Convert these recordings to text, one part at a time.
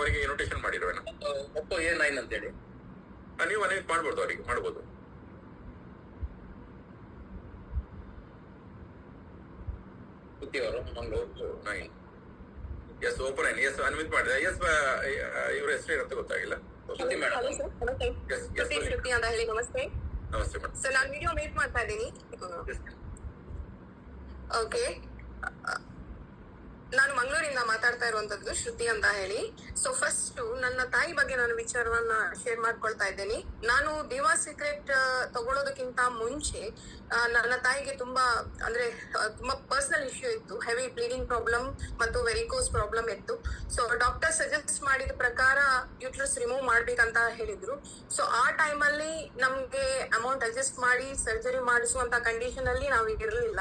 ಅವರಿಗೆ invitation ಮಾಡಿರುವೇನ? Oppo A9 ಅಂತೇಳಿ ನೀವು ಅನೇಕ್ ಮಾಡ್ಬೋದು, ಅವರಿಗೆ ಮಾಡ್ಬೋದು. ಅವರು ಮಂಗಳೂರು 9 ಎಸ್ ಓಪನ್ 9 ಎಸ್ ಅನ್ಮಿತ್ ಮಾಡಿದೆ. ಎಸ್ ಇವ್ರ ಹೆಸರು ಏನಂತ ಗೊತ್ತಾಗಿಲ್ಲ. ಶ್ರುತಿ ಮೇಡಮ್. ಶ್ರುತಿ ಅಂತ ಹೇಳಿ. ನಮಸ್ತೆ. ನಮಸ್ತೆ ಮೇಡಮ್. ಸೊ ನಾನು ವಿಡಿಯೋ ಮೇಕ್ ಮಾಡ್ತಾ ಇದ್ದೀನಿ. ಓಕೆ, ನಾನು ಮಂಗಳೂರಿಂದ ಮಾತಾಡ್ತಾ ಇರುವಂತದ್ದು ಶ್ರುತಿ ಅಂತ ಹೇಳಿ. ಸೊ ಫಸ್ಟ್ ನನ್ನ ತಾಯಿ ಬಗ್ಗೆ ನಾನು ವಿಚಾರವನ್ನ ಶೇರ್ ಮಾಡ್ಕೊಳ್ತಾ ಇದ್ದೇನೆ. ನಾನು ದಿವಾ ಸೀಕ್ರೆಟ್ ತಗೊಳ್ಳೋದಕ್ಕಿಂತ ಮುಂಚೆ ನನ್ನ ತಾಯಿಗೆ ತುಂಬಾ ಪರ್ಸನಲ್ ಇಶ್ಯೂ ಇತ್ತು. ಹೆವಿ ಬ್ಲೀಡಿಂಗ್ ಪ್ರಾಬ್ಲಮ್ ಮತ್ತು ವೆರಿಕೋಸ್ ಪ್ರಾಬ್ಲಮ್ ಇತ್ತು. ಸೊ ಡಾಕ್ಟರ್ ಸಜೆಸ್ಟ್ ಮಾಡಿದ ಪ್ರಕಾರ ಯೂಟ್ರಸ್ ರಿಮೂವ್ ಮಾಡ್ಬೇಕಂತ ಹೇಳಿದ್ರು. ಸೊ ಆ ಟೈಮಲ್ಲಿ ನಮ್ಗೆ ಅಮೌಂಟ್ ಅಡ್ಜಸ್ಟ್ ಮಾಡಿ ಸರ್ಜರಿ ಮಾಡಿಸುವಂತ ಕಂಡೀಷನ್ ಅಲ್ಲಿ ನಾವು ಇರಲಿಲ್ಲ.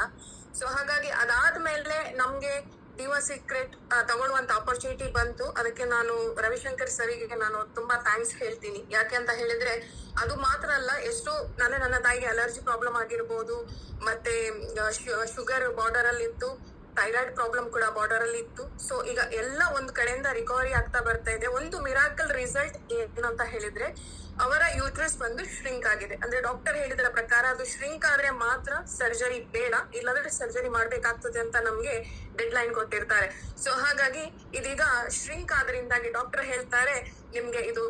ಸೊ ಹಾಗಾಗಿ ಅದಾದ್ಮೇಲೆ ನಮ್ಗೆ ದಿವಾ ಸೀಕ್ರೆಟ್ ತಗೊಳ್ಳುವಂತ ಆಪರ್ಚುನಿಟಿ ಬಂತು. ಅದಕ್ಕೆ ನಾನು ರವಿಶಂಕರ್ ಸರಿಗೆ ನಾನು ತುಂಬಾ ಥ್ಯಾಂಕ್ಸ್ ಹೇಳ್ತೀನಿ. ಯಾಕೆ ಅಂತ ಹೇಳಿದ್ರೆ ಅದು ಮಾತ್ರ ಅಲ್ಲ, ಎಷ್ಟೋ ನನ್ನ ತಾಯಿಗೆ ಅಲರ್ಜಿ ಪ್ರಾಬ್ಲಮ್ ಆಗಿರ್ಬೋದು, ಮತ್ತೆ ಶುಗರ್ ಬಾರ್ಡರ್ ಅಲ್ಲಿ ಇತ್ತು, ಥೈರಾಯ್ಡ್ ಪ್ರಾಬ್ಲಮ್ ಕೂಡ ಬಾರ್ಡರ್ ಅಲ್ಲಿ ಇತ್ತು. ಸೊ ಈಗ ಎಲ್ಲ ಒಂದ್ ಕಡೆಯಿಂದ ರಿಕವರಿ ಆಗ್ತಾ ಬರ್ತಾ ಇದೆ. ಒಂದು ಮಿರಾಕಲ್ ರಿಸಲ್ಟ್ ಏನಂತ ಹೇಳಿದ್ರೆ ಅವರ ಯೂಟ್ರಸ್ ಬಂದು ಶ್ರಿಂಕ್ ಆಗಿದೆ. ಅಂದ್ರೆ ಡಾಕ್ಟರ್ ಹೇಳಿದ್ರ ಪ್ರಕಾರ ಅದು ಶ್ರಿಂಕ್ ಆದ್ರೆ ಮಾತ್ರ ಸರ್ಜರಿ ಬೇಡ, ಇಲ್ಲಾಂದ್ರೆ ಸರ್ಜರಿ ಮಾಡ್ಬೇಕಾಗ್ತದೆ ಅಂತ ನಮ್ಗೆ ಡೆಡ್ ಲೈನ್ ಕೊಟ್ಟಿರ್ತಾರೆ. ಸೊ ಹಾಗಾಗಿ ಇದೀಗ ಶ್ರಿಂಕ್ ಆದ್ರಿಂದಾಗಿ ಡಾಕ್ಟರ್ ಹೇಳ್ತಾರೆ ನಿಮ್ಗೆ ಇದು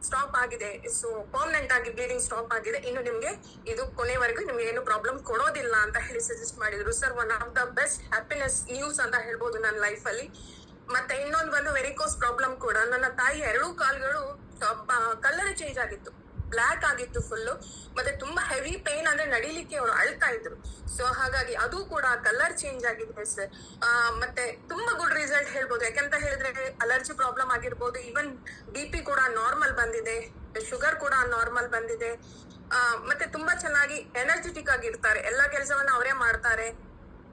ಸ್ಟಾಪ್ ಆಗಿದೆ. ಸೊ ಪರ್ಮನೆಂಟ್ ಆಗಿ ಬ್ಲೀಡಿಂಗ್ ಸ್ಟಾಪ್ ಆಗಿದೆ, ಇನ್ನು ನಿಮ್ಗೆ ಇದು ಕೊನೆವರೆಗೂ ನಿಮ್ಗೆ ಏನು ಪ್ರಾಬ್ಲಮ್ ಕೊಡೋದಿಲ್ಲ ಅಂತ ಹೇಳಿ ಸಜೆಸ್ಟ್ ಮಾಡಿದ್ರು. Sir, one of the best happiness news ಅಂತ ಹೇಳ್ಬೋದು ನನ್ನ ಲೈಫ್ ಅಲ್ಲಿ. ಮತ್ತೆ ಇನ್ನೊಂದು ಬಂದು ವೆರಿಕೋಸ್ ಪ್ರಾಬ್ಲಮ್ ಕೂಡ. ನನ್ನ ತಾಯಿ 2 ಕಾಲ್ಗಳು ಕಲರ್ ಚೇಂಜ್ ಆಗಿತ್ತು, ಬ್ಲಾಕ್ ಆಗಿತ್ತು ಫುಲ್ಲು. ಮತ್ತೆ ತುಂಬಾ ಹೆವಿ ಪೇನ್, ಅಂದ್ರೆ ನಡಿಲಿಕ್ಕೆ ಅವರು ಅಳ್ತಾ ಇದ್ರು. ಸೊ ಹಾಗಾಗಿ ಅದು ಕೂಡ ಕಲರ್ ಚೇಂಜ್ ಆಗಿದೆ ಸರ್. ಮತ್ತೆ ತುಂಬಾ ಗುಡ್ ರಿಸಲ್ಟ್ ಹೇಳ್ಬೋದು. ಯಾಕಂತ ಹೇಳಿದ್ರೆ ಅಲರ್ಜಿ ಪ್ರಾಬ್ಲಮ್ ಆಗಿರ್ಬೋದು, ಈವನ್ BP ಕೂಡ ನಾರ್ಮಲ್ ಬಂದಿದೆ, ಶುಗರ್ ಕೂಡ ನಾರ್ಮಲ್ ಬಂದಿದೆ. ಮತ್ತೆ ತುಂಬಾ ಚೆನ್ನಾಗಿ ಎನರ್ಜೆಟಿಕ್ ಆಗಿರ್ತಾರೆ, ಎಲ್ಲಾ ಕೆಲಸವನ್ನ ಅವರೇ ಮಾಡ್ತಾರೆ.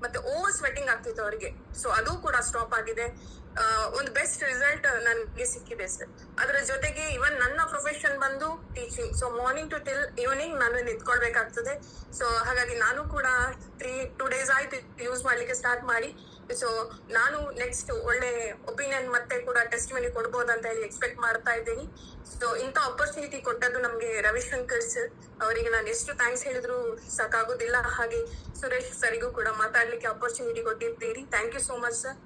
ಮತ್ತೆ ಓವರ್ ಸ್ವೆಟಿಂಗ್ ಆಗ್ತಿತ್ತು ಅವರಿಗೆ, ಸೊ ಅದು ಕೂಡ ಸ್ಟಾಪ್ ಆಗಿದೆ. ಒಂದು ಬೆಸ್ಟ್ ರಿಸಲ್ಟ್ ನನಗೆ ಸಿಕ್ಕಿದೆ ಸರ್. ಅದ್ರ ಜೊತೆಗೆ ಇವನ್ ನನ್ನ ಪ್ರೊಫೆಷನ್ ಬಂದು teaching. So morning to till evening ನಾನು ನಿಂತ್ಕೊಳ್ಬೇಕಾಗ್ತದೆ. ಸೊ ಹಾಗಾಗಿ ನಾನು ಕೂಡ 2 days ಆಯ್ತು ಯೂಸ್ ಮಾಡ್ಲಿಕ್ಕೆ ಸ್ಟಾರ್ಟ್ ಮಾಡಿ. ಸೊ ನಾನು ನೆಕ್ಸ್ಟ್ ಒಳ್ಳೆ ಒಪಿನಿಯನ್ ಮತ್ತೆ ಕೂಡ ಟೆಸ್ಟ್ ಮನಿ ಕೊಡ್ಬೋದಂತ ಹೇಳಿ ಎಕ್ಸ್ಪೆಕ್ಟ್ ಮಾಡ್ತಾ ಇದ್ದೀನಿ. ಸೊ ಇಂಥ ಆಪರ್ಚುನಿಟಿ ಕೊಟ್ಟದ್ದು ನಮ್ಗೆ ರವಿಶಂಕರ್ ಸರ್, ಅವರಿಗೆ ನಾನು ಎಷ್ಟು ಥ್ಯಾಂಕ್ಸ್ ಹೇಳಿದ್ರು ಸಾಕಾಗೋದಿಲ್ಲ. ಹಾಗೆ ಸುರೇಶ್ ಸರಿಗೂ ಕೂಡ ಮಾತಾಡ್ಲಿಕ್ಕೆ ಆಪರ್ಚುನಿಟಿ ಕೊಟ್ಟಿದ್ದೀರಿ. Thank you so much sir.